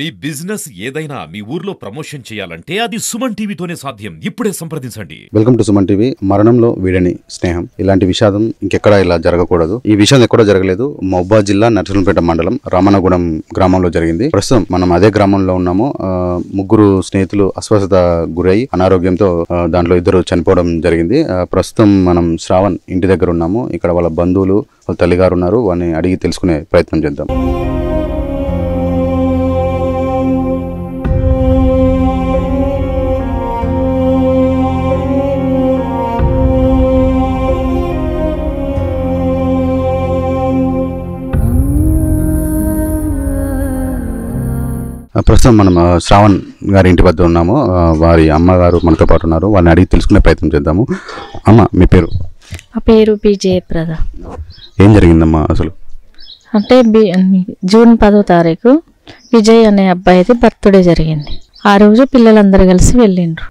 మీ business ఏదైనా మీ ఊర్లో promotion చేయాలంటే అది సుమన్ టీవీతోనే సాధ్యం. ఇప్పుడే సంప్రదించండి. Welcome to Suman TV. మరణంలో వీడని స్నేహం, ఇలాంటి విషాదం ఇంకెక్కడ ఇలా జరగకూడదు. ఈ విషయం ఎక్కడ జరగలేదు. మహబూబాబాద్ జిల్లా నర్సంపేట మండలం రామన్నగూడెం గ్రామంలో జరిగింది. ప్రస్తుతం మనం అదే గ్రామంలో ఉన్నాము. ముగ్గురు స్నేహితులు అస్వస్థత గురై అనారోగ్యంతో దాంట్లో ఇద్దరు చనిపోవడం జరిగింది. ప్రస్తుతం మనం శ్రావణ్ ఇంటి దగ్గర ఉన్నాము. ఇక్కడ వాళ్ళ బంధువులు, వాళ్ళ తల్లిగారు ఉన్నారు. వారిని అడిగి తెలుసుకునే ప్రయత్నం చేద్దాం. ప్రస్తుతం మనం శ్రావణ్ గారి ఇంటి వద్ద ఉన్నాము. వారి అమ్మగారు మనతో పాటు ఉన్నారు. వారిని అడిగి తెలుసుకునే ప్రయత్నం చేద్దాము. అమ్మ, మీ పేరు? ఆ పేరు పి జయప్రద. ఏం జరిగిందమ్మా అసలు? అంటే జూన్ 10వ తారీఖు విజయ్ అనే అబ్బాయిది బర్త్డే జరిగింది. ఆ రోజు పిల్లలందరూ కలిసి వెళ్ళిండ్రు.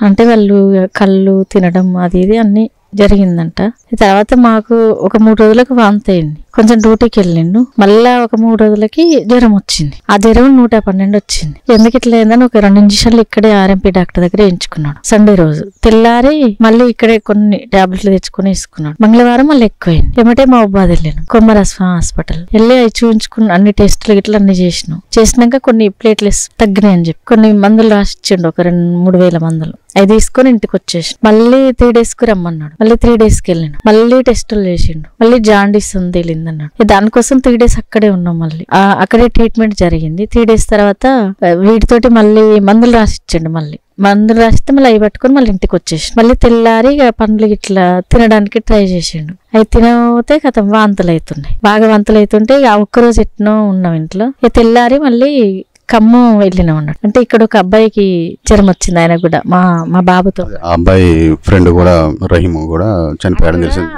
అంటే వాళ్ళు కళ్ళు తినడం అది ఇది అన్నీ జరిగిందంట. తర్వాత మాకు ఒక 3 రోజులకు వాంతి అయింది. కొంచెం డ్యూటీకి వెళ్ళిండు. మళ్ళా ఒక 3 రోజులకి జ్వరం వచ్చింది. ఆ జ్వరం 112 వచ్చింది. ఎందుకు ఇట్లా అయిందని ఒక 2 ఇంజక్షన్లు ఇక్కడే ఆర్ఎంపీ డాక్టర్ దగ్గర వేయించుకున్నాడు. సండే రోజు తెల్లారి మళ్ళీ ఇక్కడే కొన్ని టాబ్లెట్లు తెచ్చుకుని వేసుకున్నాడు. మంగళవారం మళ్ళీ ఎక్కువైంది. ఏమంటే మహబూబాబాద్ వెళ్ళాను, కొమ్మరస్వామి హాస్పిటల్ వెళ్ళి అవి చూపించుకున్న అన్ని టెస్టులు ఇట్లా అన్ని చేసినాక కొన్ని ప్లేట్లెస్ తగ్గినాయి అని చెప్పి కొన్ని మందులు రాసిచ్చిండు. ఒక 2-3 వేల మందులు అవి తీసుకొని ఇంటికి వచ్చేసి మళ్ళీ 3 days కు రమ్మన్నాడు. మళ్ళీ 3 days కి వెళ్ళిన మళ్ళీ టెస్టులు చేసిండు. మళ్ళీ జాండీస్ ఉంది తేలిందన్నాడు. దానికోసం 3 days అక్కడే ఉన్నాం. మళ్ళీ అక్కడే ట్రీట్మెంట్ జరిగింది. 3 days తర్వాత వీటితోటి మళ్ళీ మందులు రాసిచ్చిండు. మళ్ళీ మందులు రాసిస్తే మళ్ళీ అవి పట్టుకొని మళ్ళీ ఇంటికి వచ్చేసి మళ్ళీ తెల్లారి పండ్లు ఇట్లా తినడానికి ట్రై చేసిండు. అవి తినకపోతే కథం వాంతులు అవుతున్నాయి. బాగా వాంతులు అవుతుంటే ఆ ఒక్కరోజు ఎట్నో ఉన్నాం ఇంట్లో. తెల్లారి మళ్ళీ ఖమ్మం వెళ్ళినాం అన్నాడు. అంటే ఇక్కడ ఒక అబ్బాయికి జ్వరం వచ్చింది. ఆయన కూడా మా బాబుతో. అబ్బాయి ఫ్రెండ్ కూడా రహీము కూడా చనిపోయాడని తెలిసింది.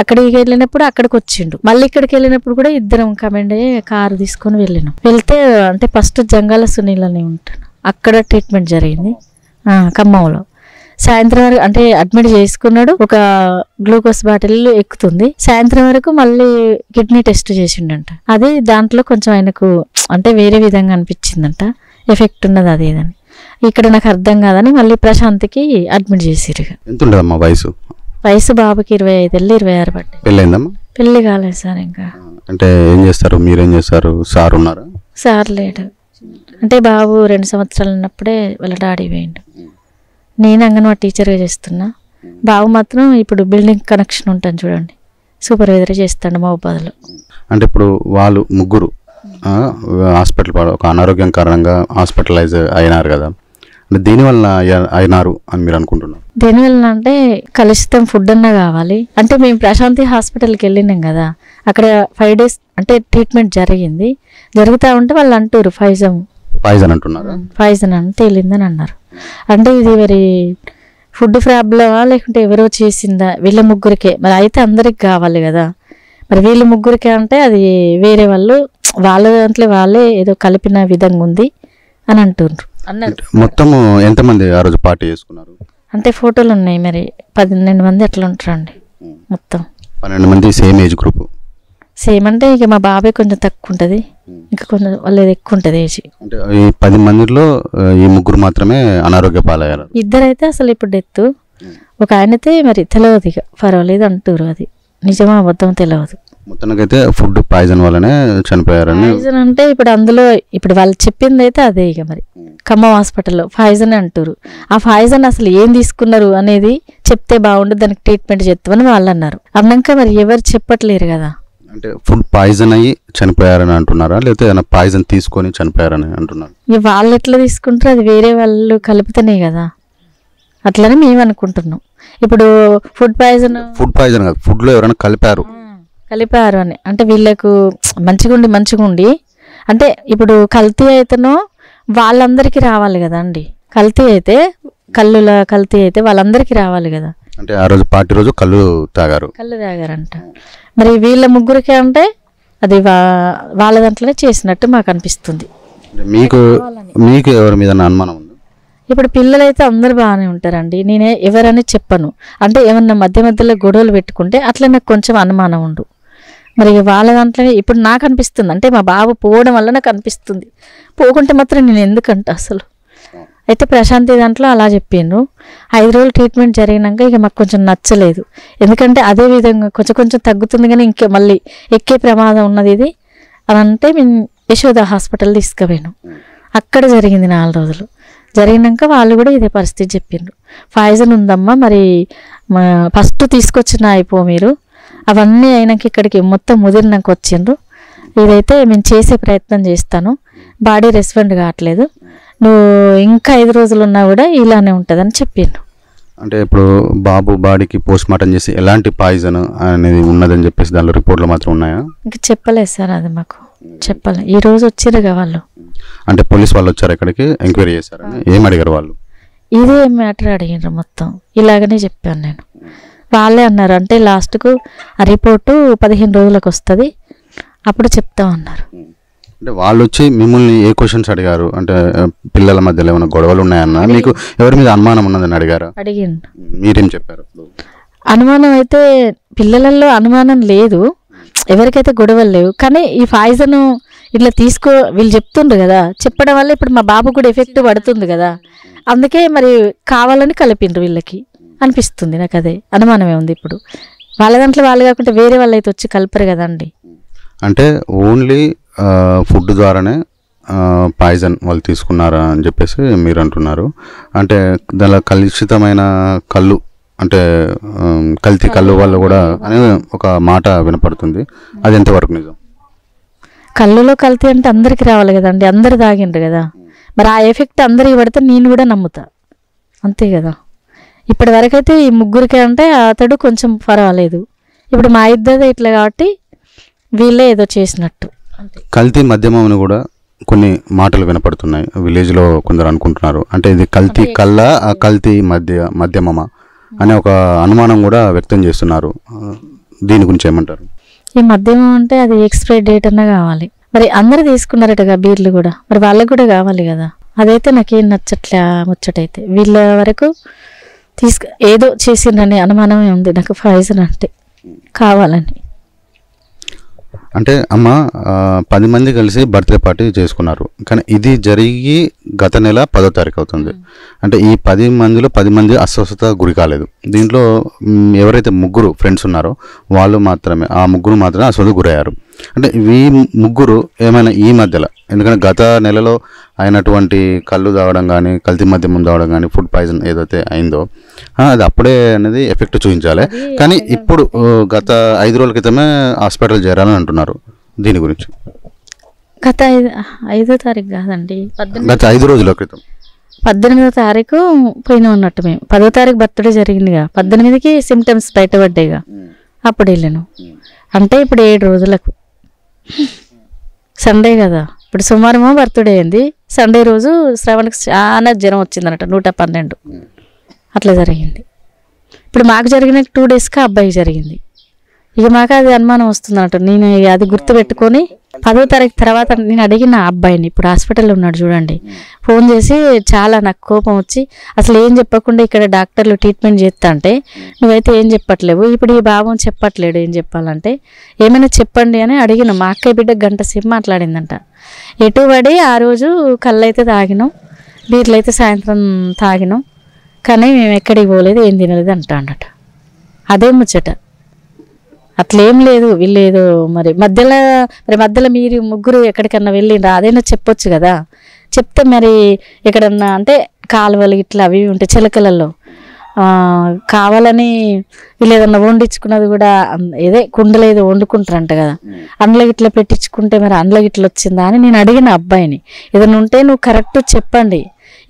అక్కడికి వెళ్ళినప్పుడు అక్కడికి వచ్చిండు. మళ్ళీ ఇక్కడికి వెళ్ళినప్పుడు కూడా ఇద్దరం కమెండ్ అయ్యి కారు తీసుకొని వెళ్ళినాం. వెళ్తే అంటే ఫస్ట్ జంగాల సునీల్ అని ఉంటాను, అక్కడ ట్రీట్మెంట్ జరిగింది ఖమ్మంలో. సాయంత్రం వరకు అంటే అడ్మిట్ చేసుకున్నాడు. ఒక గ్లూకోజ్ బాటిల్ ఎక్కుతుంది. సాయంత్రం వరకు మళ్ళీ కిడ్నీ టెస్ట్ చేసిండంట. అది దాంట్లో కొంచెం ఆయనకు అంటే వేరే విధంగా అనిపించిందంట, ఎఫెక్ట్ ఉన్నది అది ఇదని. ఇక్కడ నాకు అర్థం కాదని మళ్ళీ ప్రశాంత్కి అడ్మిట్ చేసిరు. ఎంత ఉండదమ్మా వయసు? వయసు బాబుకి 25-26 పడ్డాయి. పెళ్ళైందమ్మా? పెళ్ళి కాలేదు సార్. ఇంకా అంటే ఏం చేస్తారు, మీరేం చేస్తారు? సార్ ఉన్నారా? సార్ లేడు. అంటే బాబు 2 సంవత్సరాలు ఉన్నప్పుడే వాళ్ళ డాడీ పోయిండు. నేను అంగన్వాడీ టీచర్గా చేస్తున్నా. బాబు మాత్రం ఇప్పుడు బిల్డింగ్ కనెక్షన్ ఉంటాను చూడండి, సూపర్వైజర్ చేస్తాడు మహబూబాబాద్లో. అంటే ఇప్పుడు వాళ్ళు ముగ్గురు హాస్పిటల్ ఒక అనారోగ్యం కారణంగా హాస్పిటలైజ్ అయినారు కదా, అంటే దీనివల్ల అయినారు అని మీరు అనుకుంటున్నారు? దేనివల్ల అంటే కలుషితం ఫుడ్ అన్నా కావాలి. అంటే మేము ప్రశాంతి హాస్పిటల్కి వెళ్ళినాం కదా, అక్కడ 5 days అంటే ట్రీట్మెంట్ జరిగింది. జరుగుతూ ఉంటే వాళ్ళు అంటారు పాయిజన్ అంటున్నారు. పాయిజన్ అని తేలిందని అన్నారు. అంటే ఇది మరి ఫుడ్ ప్రాబ్లమా లేకుంటే ఎవరో చేసిందా? వీళ్ళ ముగ్గురికే మరి అయితే అందరికి కావాలి కదా. మరి వీళ్ళ ముగ్గురికే అంటే అది వేరే వాళ్ళు వాళ్ళ దాంట్లో వాళ్ళే ఏదో కలిపిన విధంగా ఉంది అని అంటున్నారు. మొత్తం ఎంతమంది ఆ రోజు పార్టీ చేసుకున్నారు? అంటే ఫోటోలు ఉన్నాయి. మరి 12 మంది అట్లా ఉంటారండి. మొత్తం 12 మంది సేమ్ ఏజ్ గ్రూప్. సేమ్ అంటే ఇక మా బాబాయ్ కొంచెం తక్కువ ఉంటుంది, ఇంకా కొంచెం వాళ్ళది ఎక్కువ ఉంటుంది ఏజ్. అంటే ఈ 10 మందిలో ఈ ముగ్గురు మాత్రమే అనారోగ్య పాలయ్యారు. ఇద్దరైతే అసలు ఇప్పుడు డెత్. ఒక ఆయనైతే మరి తెలియదు, ఇక పర్వాలేదు అంటారు. అది నిజమా అబద్ధం తెలియదు. మొత్తానికైతే ఫుడ్ పాయిజన్ వల్లనే చనిపోయారని. పాయిజన్ అంటే ఇప్పుడు అందులో ఇప్పుడు వాళ్ళు చెప్పింది అయితే అదే. ఇక మరి ఖమ్మం హాస్పిటల్లో పాయిజన్ అంటారు. ఆ పాయిజన్ అసలు ఏం తీసుకున్నారు అనేది చెప్తే బాగుండదు, దానికి ట్రీట్మెంట్ చేస్తామని వాళ్ళు అన్నారు. అన్నాక మరి ఎవరు చెప్పట్లేరు కదా. అంటే ఫుడ్ పాయిజన్ అయ్యి చనిపోయారని అంటున్నారా, లేకపోతే ఏదైనా పాయిజన్ తీసుకొని చనిపోయారని అంటున్నారు? ఇక వాళ్ళు ఎట్లా తీసుకుంటారు, అది వేరే వాళ్ళు కలిపితేనే కదా. అట్లనే మేము అనుకుంటున్నాం. ఇప్పుడు ఫుడ్ పాయిజన్ కాదు, ఫుడ్ లో ఎవరైనా కలిపారు అని అంటే వీళ్ళకు మంచిగుండి అంటే ఇప్పుడు కల్తీ అయితేనో వాళ్ళందరికీ రావాలి కదా అండి. కల్తీ అయితే కల్తీ అయితే వాళ్ళందరికీ రావాలి కదా. అంటే ఆ రోజు పార్టీ రోజు కళ్ళు తాగారంట. మరి వీళ్ళ ముగ్గురికే అంటే అది వాళ్ళ దాంట్లోనే చేసినట్టు మాకు అనిపిస్తుంది. మీకు ఎవరి మీద అనుమానం ఉంది? ఇప్పుడు పిల్లలైతే అందరు బాగానే ఉంటారండి. నేనే ఎవరని చెప్పను. అంటే ఏమన్నా మధ్యలో గొడవలు పెట్టుకుంటే అట్లా నాకు కొంచెం అనుమానం ఉండు. మరి వాళ్ళ దాంట్లో ఇప్పుడు నాకు అనిపిస్తుంది, అంటే మా బాబు పోవడం వల్ల నాకు అనిపిస్తుంది, పోకుంటే మాత్రం నేను ఎందుకంట అసలు. అయితే ప్రశాంతి దాంట్లో అలా చెప్పిండ్రు. 5 రోజులు ట్రీట్మెంట్ జరిగినాక ఇక మాకు కొంచెం నచ్చలేదు, ఎందుకంటే అదే విధంగా కొంచెం తగ్గుతుంది కానీ ఇంకా మళ్ళీ ఎక్కే ప్రమాదం ఉన్నది ఇది అని అంటే మేము యశోద హాస్పిటల్ తీసుకుపోయాను. అక్కడ జరిగింది 4 రోజులు. జరిగినాక వాళ్ళు కూడా ఇదే పరిస్థితి చెప్పిండ్రు, పాయిజన్ ఉందమ్మా, మరి ఫస్ట్ తీసుకొచ్చిన అయిపో మీరు, అవన్నీ అయినాక ఇక్కడికి మొత్తం ముదిరినాక వచ్చిండ్రు, ఇదైతే మేము చేసే ప్రయత్నం చేస్తాను, బాడీ రెస్పాండ్ కావట్లేదు, నువ్వు ఇంకా 5 రోజులు ఉన్నా కూడా ఇలానే ఉంటుందని చెప్పిండ్రు. అంటే ఇప్పుడు బాబు బాడీకి పోస్ట్ మార్టం చేసి ఎలాంటి పాయిజన్ అనేది ఉన్నదని చెప్పేసి దానిలో రిపోర్ట్లు మాత్రం ఉన్నాయా? ఇంకా చెప్పలేదు సార్, అది మాకు చెప్పలే. ఈ రోజు వచ్చిరుగా వాళ్ళు, అంటే పోలీస్ వాళ్ళు వచ్చారు ఇక్కడికి, ఎంక్వైరీ చేశారు, ఏం అడిగారు వాళ్ళు? ఇదే మ్యాటర్ అడిగినారు మొత్తం, ఇలాగనే చెప్పాను నేను. వాళ్ళే అన్నారు అంటే లాస్ట్కు ఆ రిపోర్టు 15 రోజులకు వస్తుంది, అప్పుడు చెప్తామన్నారు. అంటే వాళ్ళు వచ్చి మిమ్మల్ని ఏ క్వశ్చన్స్ అడిగారు? అంటే పిల్లల మధ్యలో ఏమైనా గొడవలు ఉన్నాయన్నా, మీకు ఎవరి మీద అనుమానం ఉన్నదని అడిగారా? అడిగిండు. మీరేం చెప్పారు? అనుమానం అయితే పిల్లలలో అనుమానం లేదు, ఎవరికైతే గొడవలు లేవు, కానీ ఈ పాయిజన్ ఇట్లా వీళ్ళు చెప్తుండ్రు కదా, చెప్పడం వల్ల ఇప్పుడు మా బాబు కూడా ఎఫెక్ట్ పడుతుంది కదా, అందుకే మరి కావాలని కలిపిండ్రు వీళ్ళకి అనిపిస్తుంది నాకు. అదే అనుమానమే ఉంది. ఇప్పుడు వాళ్ళ దాంట్లో వాళ్ళు కాకుండా వేరే వాళ్ళు అయితే వచ్చి కలపరు కదండి. అంటే ఓన్లీ ఫుడ్ ద్వారానే పాయిజన్ వాళ్ళు తీసుకున్నారా అని చెప్పేసి మీరు అంటున్నారు. అంటే దానిలో కలుషితమైన కళ్ళు, అంటే కల్తీ కళ్ళు వల్ల కూడా అనే ఒక మాట వినపడుతుంది, అది ఎంతవరకు నిజం? కళ్ళులో కల్తీ అంటే అందరికి రావాలి కదండి, అందరు తాగిండ్రు కదా, మరి ఆ ఎఫెక్ట్ అందరికి పడితే నేను కూడా నమ్ముతా, అంతే కదా. ఇప్పటి వరకైతే ఈ ముగ్గురికి అంటే అతడు కొంచెం పర్వాలేదు, ఇప్పుడు మా ఇద్దరు ఇట్లా కాబట్టి వీళ్ళే ఏదో చేసినట్టు. కల్తీ మద్యమం కూడా కొన్ని మాటలు వినపడుతున్నాయి విలేజ్లో, కొందరు అనుకుంటున్నారు అంటే ఇది కల్తీ కళ్ళ కల్తీ మద్యమమా అనే ఒక అనుమానం కూడా వ్యక్తం చేస్తున్నారు. దీని గురించి ఏమంటారు? ఈ మద్యమం అంటే అది ఎక్స్పైరీ డేట్ అన్నా కావాలి, మరి అందరు తీసుకున్నారటగా బీర్లు కూడా, మరి వాళ్ళకు కూడా కావాలి కదా. అదైతే నాకేం నచ్చట్లే ముచ్చటైతే, వీళ్ళ వరకు ఏదో చేసిండ్రనే అనుమానమే ఉంది నాకు, పాయిజన్ అంటే కావాలని. అంటే అమ్మ 10 మంది కలిసి బర్త్డే పార్టీ చేసుకున్నారు, కానీ ఇది జరిగి గత నెల 10వ తారీఖు అవుతుంది. అంటే ఈ 10 మందిలో 10 మంది అస్వస్థత గురి కాలేదు. దీంట్లో ఎవరైతే 3 ఫ్రెండ్స్ ఉన్నారో వాళ్ళు మాత్రమే, ఆ 3 మాత్రమే అస్వస్థత గురయ్యారు. అంటే ఈ 3 ఏమైనా ఈ మధ్యలో, ఎందుకంటే గత నెలలో అయినటువంటి కళ్ళు తాగడం కానీ, కల్తీ మద్యం తాగడం కానీ, ఫుడ్ పాయిజన్ ఏదైతే అయిందో అది అప్పుడే అనేది ఎఫెక్ట్ చూపించాలి, కానీ ఇప్పుడు గత 5 రోజుల క్రితమే హాస్పిటల్ చేరాలని అంటున్నారు. దీని గురించి గత 5వ తారీఖు కాదండి, గత 5 రోజుల క్రితం 18వ తారీఖు పోయినా ఉన్నట్టు మేము. 10వ తారీఖు బర్త్డే జరిగిందిగా, 18కి సిమ్టమ్స్ బయటపడ్డాయిగా, అప్పుడు వెళ్ళాను. అంటే ఇప్పుడు 7 రోజులకు, సండే కదా, ఇప్పుడు సోమవారమో బర్త్డే అయింది, సండే రోజు శ్రవణ్కి చాలా జ్వరం వచ్చిందనట, 112 అట్లా జరిగింది. ఇప్పుడు మాకు జరిగిన 2 డేస్కి అబ్బాయికి జరిగింది. ఇక మాకు అది అనుమానం వస్తుందన్నట్టు, నేను అది గుర్తుపెట్టుకొని 10వ తారీఖు తర్వాత నేను అడిగిన అబ్బాయిని, ఇప్పుడు హాస్పిటల్లో ఉన్నాడు చూడండి, ఫోన్ చేసి చాలా నాకు కోపం వచ్చి, అసలు ఏం చెప్పకుండా ఇక్కడ డాక్టర్లు ట్రీట్మెంట్ చేస్తా అంటే నువ్వైతే ఏం చెప్పట్లేవు, ఇప్పుడు ఈ బాబు చెప్పట్లేడు ఏం చెప్పాలంటే, ఏమైనా చెప్పండి అని అడిగిన. మా అక్కయ్య బిడ్డ 1 గంట సేపు మాట్లాడిందంట. ఎటుబడి ఆ రోజు కళ్ళు అయితే తాగినాం, బీర్లు అయితే సాయంత్రం తాగినాం, కానీ మేము ఎక్కడికి పోలేదు, ఏం తినలేదు అంటాడట. అదే ముచ్చట, అట్లేం లేదు. వీళ్ళు ఏదో మరి మధ్యలో మీరు 3 ఎక్కడికన్నా వెళ్ళిండ్రా, అదైనా చెప్పొచ్చు కదా. చెప్తే మరి ఎక్కడన్నా అంటే కాలువలు ఇట్లా అవి ఉంటాయి చిలకలలో, కావాలని వీళ్ళు ఏదన్నా వండించుకున్నది కూడా, ఏదే కుండలో ఏదో వండుకుంటారంట కదా, అందులో ఇట్లా పెట్టించుకుంటే మరి అందులో ఇట్లా వచ్చిందా అని నేను అడిగిన అబ్బాయిని. ఏదైనా ఉంటే నువ్వు కరెక్ట్ చెప్పండి,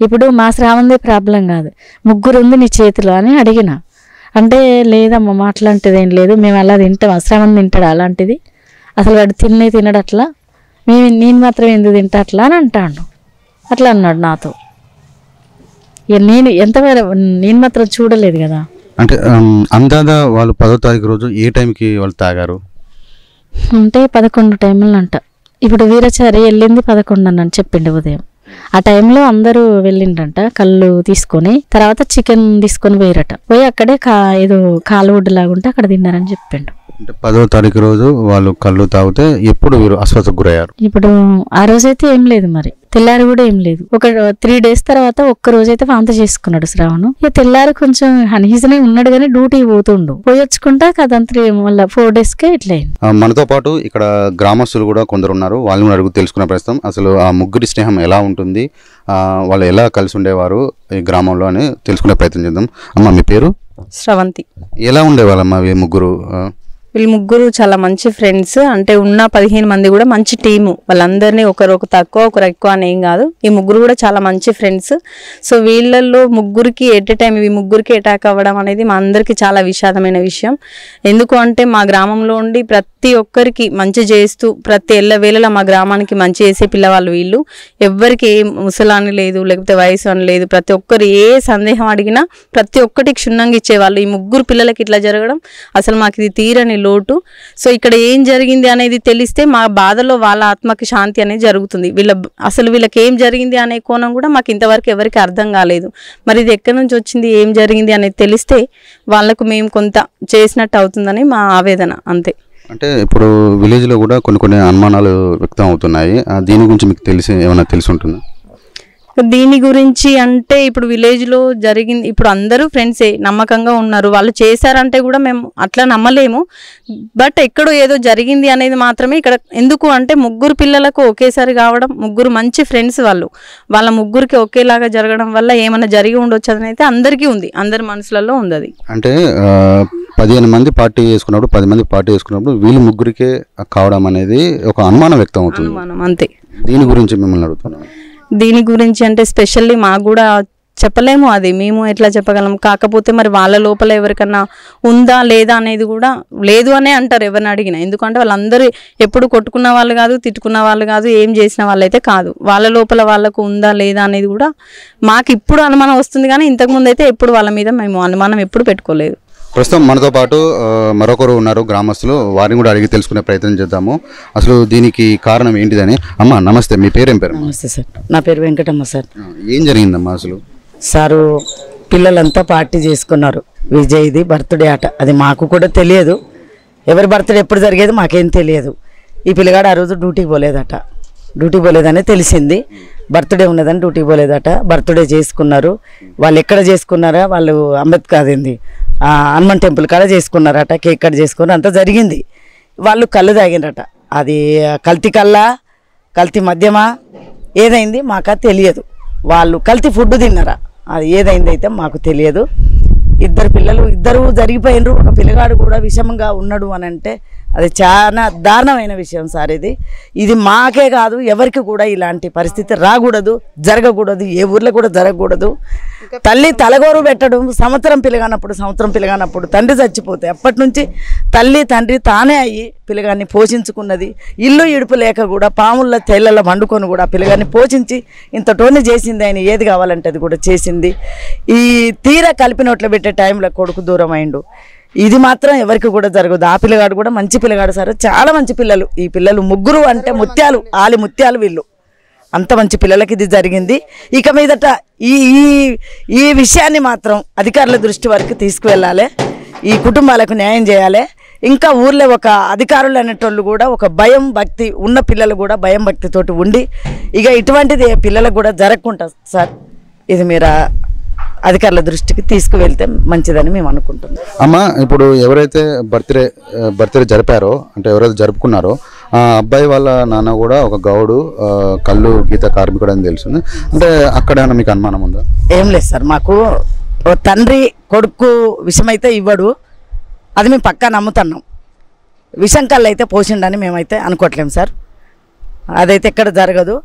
ఇప్పుడు మా శ్రావందే ప్రాబ్లం కాదు, 3 ఉంది నీ చేతిలో అని అడిగిన. అంటే లేదమ్మా మాట్లాంటిది ఏం లేదు, మేము అలా తింటాం, శ్రవణ్ తింటాడు అలాంటిది, అసలు వాడు తినడు అట్లా, నేను మాత్రం ఎందుకు తింటా అట్లా అని అంటాడు. అట్లా అన్నాడు నాతో. ఇక నేను మాత్రం చూడలేదు కదా. అంటే అందాదా వాళ్ళు 10వ తారీఖు రోజు ఏ టైంకి వాళ్ళు తాగారు అంటే 11 టైంలో అంట. ఇప్పుడు వీరచారి వెళ్ళింది 11 అని చెప్పిండు ఉదయం. ఆ టైంలో అందరూ వెళ్ళిండ్రంట కళ్ళు తీసుకొని, తర్వాత చికెన్ తీసుకొని పోయిరట, పోయి అక్కడే ఏదో కాలువడ్డు లాగుంటే అక్కడ తిన్నారని చెప్పిండు. అంటే 10వ తారీఖు రోజు వాళ్ళు కళ్ళు తాగితే ఎప్పుడు వీరు అస్వస్థకు గురయ్యారు? ఇప్పుడు ఆ రోజైతే ఏం లేదు, మరి తెల్లారి కూడా ఏం లేదు. ఒక 3 days తర్వాత ఒక్క రోజైతే వాంత చేసుకున్నాడు శ్రావణ్. ఇక తెల్లారి కొంచెం హనీజనే ఉన్నాడు కానీ డ్యూటీ పోతుండు, పోయొచ్చుకుంటా కదంతా మళ్ళీ 4 daysకే ఇట్లా అయింది. మనతో పాటు ఇక్కడ గ్రామస్తులు కూడా కొందరు ఉన్నారు, వాళ్ళని అడుగు తెలుసుకునే ప్రస్తుతం అసలు ఆ ముగ్గురి స్నేహం ఎలా ఉంటుంది, వాళ్ళు ఎలా కలిసి ఉండేవారు ఈ గ్రామంలో అని తెలుసుకునే ప్రయత్నం చేద్దాం. అమ్మ మీ పేరు? శ్రవంతి. ఎలా ఉండేవాళ్ళమ్మా ఈ ముగ్గురు? వీళ్ళు ముగ్గురు చాలా మంచి ఫ్రెండ్స్. అంటే ఉన్న 15 మంది కూడా మంచి టీము. వాళ్ళందరినీ ఒకరు తక్కువ ఒకరు ఎక్కువ అని ఏం కాదు. ఈ ముగ్గురు కూడా చాలా మంచి ఫ్రెండ్స్. సో వీళ్ళల్లో ముగ్గురికి ఎట్ ఏ టైం ఈ ముగ్గురికి అటాక్ అవ్వడం అనేది మా అందరికీ చాలా విషాదమైన విషయం. ఎందుకు అంటే మా గ్రామంలో ఉండి ప్రతి ఒక్కరికి మంచి చేస్తూ ప్రతి ఎల్లవేళలా మా గ్రామానికి మంచి చేసే పిల్లవాళ్ళు వీళ్ళు. ఎవ్వరికి ఏ ముసలాని లేదు, లేకపోతే వయసు అని లేదు. ప్రతి ఒక్కరు ఏ సందేహం అడిగినా ప్రతి ఒక్కటి క్షుణ్ణంగా ఇచ్చేవాళ్ళు. ఈ ముగ్గురు పిల్లలకి ఇట్లా జరగడం అసలు మాకు ఇది తీరని లోటు. సో ఇక్కడ ఏం జరిగింది అనేది తెలిస్తే మా బాధలో వాళ్ళ ఆత్మకి శాంతి అనేది జరుగుతుంది. వీళ్ళకి ఏం జరిగింది అనే కోణం కూడా మాకు ఇంతవరకు ఎవరికి అర్థం కాలేదు. మరి ఇది ఎక్కడి నుంచి వచ్చింది, ఏం జరిగింది అనేది తెలిస్తే వాళ్ళకు మేము కొంత చేసినట్టు అవుతుందని మా ఆవేదన, అంతే. అంటే ఇప్పుడు విలేజ్లో కూడా కొన్ని అనుమానాలు వ్యక్తం అవుతున్నాయి, దీని గురించి మీకు ఏమైనా తెలిసి ఉంటుందా? దీని గురించి అంటే ఇప్పుడు విలేజ్లో జరిగింది, ఇప్పుడు అందరూ ఫ్రెండ్సే నమ్మకంగా ఉన్నారు. వాళ్ళు చేశారంటే కూడా మేము అట్లా నమ్మలేము. బట్ ఎక్కడో ఏదో జరిగింది అనేది మాత్రమే ఇక్కడ. ఎందుకు అంటే ముగ్గురు పిల్లలకు ఒకేసారి కావడం, ముగ్గురు మంచి ఫ్రెండ్స్ వాళ్ళ ముగ్గురికి ఒకేలాగా జరగడం వల్ల ఏమైనా జరిగి ఉండొచ్చు అని అయితే అందరికీ ఉంది, అందరి మనసులలో ఉంది అది. అంటే 15 మంది పార్టీ చేసుకున్నప్పుడు 10 మంది పార్టీ చేసుకున్నప్పుడు వీళ్ళు ముగ్గురికే కావడం అనేది ఒక అనుమానం వ్యక్తం అవుతుంది. అనుమానం, అంతే. దీని గురించి మిమ్మల్ని అడుగుతున్నాను. దీని గురించి అంటే స్పెషల్లీ మాకు కూడా చెప్పలేము, అది మేము ఎట్లా చెప్పగలం. కాకపోతే మరి వాళ్ళ లోపల ఎవరికన్నా ఉందా లేదా అనేది కూడా లేదు అనే అంటారు ఎవరిని అడిగినా. ఎందుకంటే వాళ్ళందరూ ఎప్పుడు కొట్టుకున్న వాళ్ళు కాదు, తిట్టుకున్న వాళ్ళు కాదు, ఏం చేసిన వాళ్ళైతే కాదు. వాళ్ళ లోపల వాళ్ళకు ఉందా లేదా అనేది కూడా మాకు ఇప్పుడు అనుమానం వస్తుంది, కానీ ఇంతకుముందు అయితే ఎప్పుడు వాళ్ళ మీద మేము అనుమానం ఎప్పుడు పెట్టుకోలేదు. ప్రస్తుతం మనతో పాటు మరొకరు ఉన్నారు గ్రామస్తులు, వారిని కూడా అడిగి తెలుసుకునే ప్రయత్నం చేద్దాము అసలు దీనికి కారణం ఏంటిదని. అమ్మ నమస్తే, మీ పేరేం పేరు? నమస్తే సార్, నా పేరు వెంకటమ్మ సార్. ఏం జరిగిందమ్మా అసలు? సారు పిల్లలంతా పార్టీ చేసుకున్నారు, విజయ్ది బర్త్డే అట. అది మాకు కూడా తెలియదు, ఎవరి బర్త్డే ఎప్పుడు జరిగేది మాకేం తెలియదు. ఈ పిల్లగాడు ఆ రోజు డ్యూటీకి పోలేదట, డ్యూటీ పోలేదని తెలిసింది. బర్త్డే ఉన్నదని డ్యూటీకి పోలేదట, బర్త్డే చేసుకున్నారు. వాళ్ళు ఎక్కడ చేసుకున్నారా, వాళ్ళు అంబేద్కర్ అదేంది హనుమాన్ టెంపుల్ కాడ చేసుకున్నారట, కేక్ కట్ చేసుకున్నారు, అంతా జరిగింది. వాళ్ళు కళ్ళు తాగినరట. అది కల్తీ కల్లా కల్తీ మద్యమా ఏదైంది మాకు తెలియదు. వాళ్ళు కల్తీ ఫుడ్ తిన్నారా, అది ఏదైంది అయితే మాకు తెలియదు. ఇద్దరు జరిగిపోయినరు. ఒక పిల్లగాడు కూడా విషమంగా ఉన్నాడు అని అంటే అది చాలా దారుణమైన విషయం సార్. ఇది మాకే కాదు, ఎవరికి కూడా ఇలాంటి పరిస్థితి రాకూడదు, జరగకూడదు, ఏ ఊర్లో కూడా జరగకూడదు. తల్లి తలగోరు పెట్టడం, సంవత్సరం పిల్లగానప్పుడు తండ్రి చచ్చిపోతే అప్పటి నుంచి తల్లి తండ్రి తానే అయ్యి పిల్లగాన్ని పోషించుకున్నది. ఇల్లు ఇడుపు లేక కూడా పాముల తెల్లల వండుకొని కూడా పిల్లగాన్ని పోషించి ఇంత టోని చేసింది. ఆయన ఏది కావాలంటే అది కూడా చేసింది. ఈ తీర కలిపినట్లు పెట్టే టైంలో కొడుకు దూరం అయిండు. ఇది మాత్రం ఎవరికి కూడా జరగదు. ఆ పిల్లగాడు కూడా మంచి పిల్లగాడు సార్, చాలా మంచి పిల్లలు. ఈ పిల్లలు ముగ్గురు అంటే ముత్యాలు, ఆలి ముత్యాలు వీళ్ళు. అంత మంచి పిల్లలకి ఇది జరిగింది. ఇక మీదట ఈ విషయాన్ని మాత్రం అధికారుల దృష్టి వరకు తీసుకువెళ్ళాలి, ఈ కుటుంబాలకు న్యాయం చేయాలి. ఇంకా ఊర్లో ఒక అధికారులు అనేటోళ్ళు కూడా ఒక భయం భక్తి ఉన్న పిల్లలు కూడా భయం భక్తితోటి ఉండి ఇక ఇటువంటిది పిల్లలకు కూడా జరగకుండా సార్, ఇది మీరు అధికారుల దృష్టికి తీసుకువెళ్తే మంచిదని మేము అనుకుంటున్నాం. అమ్మ ఇప్పుడు ఎవరైతే బర్త్డే జరిపారో అంటే ఎవరైతే జరుపుకున్నారో ఆ అబ్బాయి వాళ్ళ నాన్న కూడా ఒక గౌడు కళ్ళు గీత కార్మికుడు అని తెలుస్తుంది. అంటే అక్కడ మీకు అనుమానం ఉందా? ఏం లేదు సార్, మాకు తండ్రి కొడుకు విషమైతే ఇవ్వడు, అది మేము పక్కా నమ్ముతున్నాం. విషం కళ్ళు అయితే పోసిండని మేమైతే అనుకోవట్లేము సార్, అదైతే ఎక్కడ జరగదు,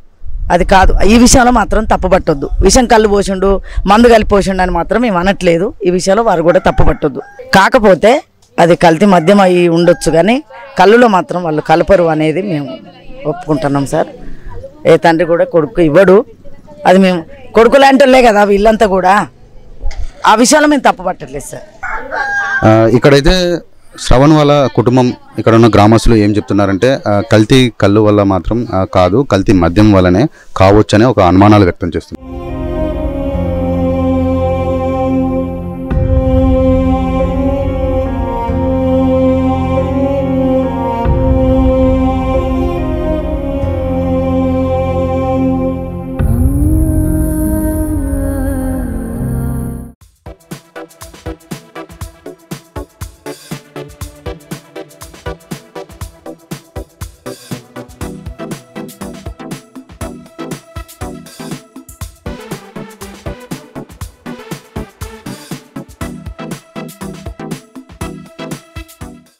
అది కాదు. ఈ విషయంలో మాత్రం తప్పుపట్టొద్దు. విషం కళ్ళు పోసిండు, మందు కలిపి పోసిండు అని మాత్రం మేము అనట్లేదు. ఈ విషయంలో వారు కూడా తప్పుపట్టొద్దు. కాకపోతే అది కల్తీ మద్యం అయి ఉండొచ్చు, కానీ కళ్ళులో మాత్రం వాళ్ళు కలపరు అనేది మేము ఒప్పుకుంటున్నాం సార్. ఏ తండ్రి కూడా కొడుకు ఇవ్వడు, అది మేము కొడుకు లాంటి వాళ్ళే కదా వీళ్ళంతా కూడా. ఆ విషయంలో మేము తప్పుపట్టట్లేదు సార్. ఇక్కడైతే శ్రవణ్ వాళ్ళ కుటుంబం ఇక్కడ ఉన్న గ్రామస్తులు ఏం చెప్తున్నారంటే కల్తీ కళ్ళు వల్ల మాత్రం కాదు, కల్తీ మద్యం వల్లనే కావచ్చనే ఒక అనుమానాలు వ్యక్తం చేస్తుంది.